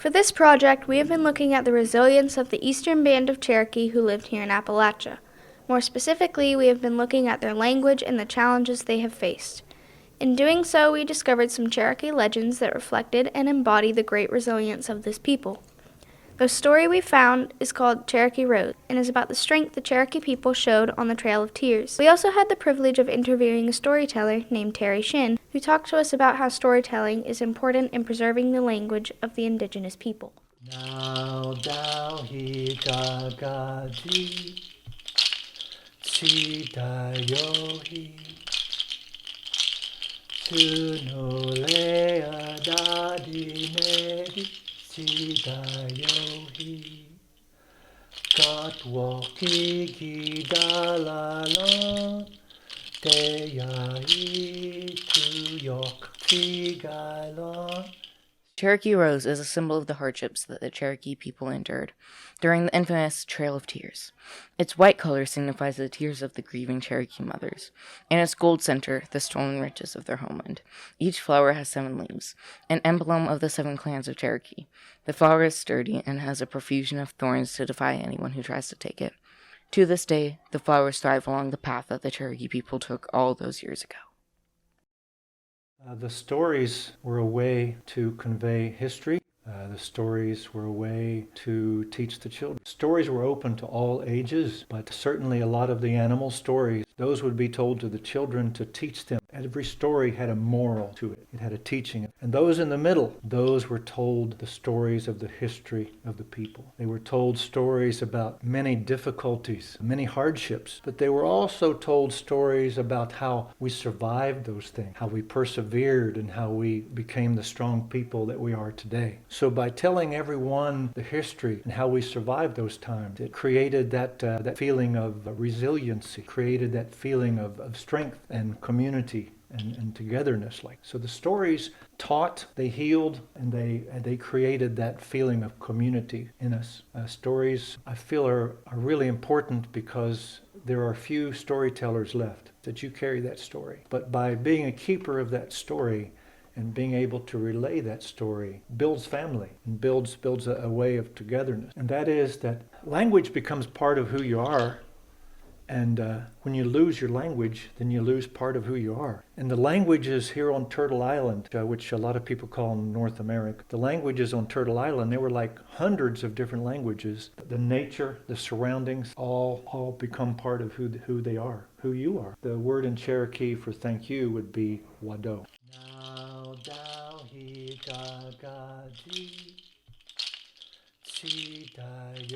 For this project, we have been looking at the resilience of the eastern band of Cherokee who lived here in Appalachia. More specifically, we have been looking at their language and the challenges they have faced. In doing so, we discovered some Cherokee legends that reflected and embody the great resilience of this people. The story we found is called Cherokee Rose and is about the strength the Cherokee people showed on the Trail of Tears. We also had the privilege of interviewing a storyteller named Terry Shin, who talked to us about how storytelling is important in preserving the language of the indigenous people. Now thou he ga ga ji, chi da yo he, tu no le a da di ne di, chi da yo he. Got walk ki da la long, te ya he tu yok ti ga long. Cherokee Rose is a symbol of the hardships that the Cherokee people endured during the infamous Trail of Tears. Its white color signifies the tears of the grieving Cherokee mothers, and its gold center, the stolen riches of their homeland. Each flower has 7 leaves, an emblem of the 7 clans of Cherokee. The flower is sturdy and has a profusion of thorns to defy anyone who tries to take it. To this day, the flowers thrive along the path that the Cherokee people took all those years ago. The stories were a way to convey history. The stories were a way to teach the children. Stories were open to all ages, but certainly a lot of the animal stories, those would be told to the children to teach them. Every story had a moral to it. It had a teaching. And those in the middle, those were told the stories of the history of the people. They were told stories about many difficulties, many hardships, but they were also told stories about how we survived those things, how we persevered, and how we became the strong people that we are today. So by telling everyone the history and how we survived those times, it created that feeling of resiliency, created that feeling of strength and community and togetherness. So the stories taught, they healed, and they created that feeling of community in us. Stories, I feel, are really important because there are few storytellers left that you carry that story. But by being a keeper of that story and being able to relay that story builds family and builds a way of togetherness. And that is that language becomes part of who you are. And when you lose your language, then you lose part of who you are. And the languages here on Turtle Island, which a lot of people call North America, the languages on Turtle Island, they were like hundreds of different languages. The nature, the surroundings, all become part of who they are, who you are. The word in Cherokee for thank you would be wado. Now thou he ga ga ji, chi da yo.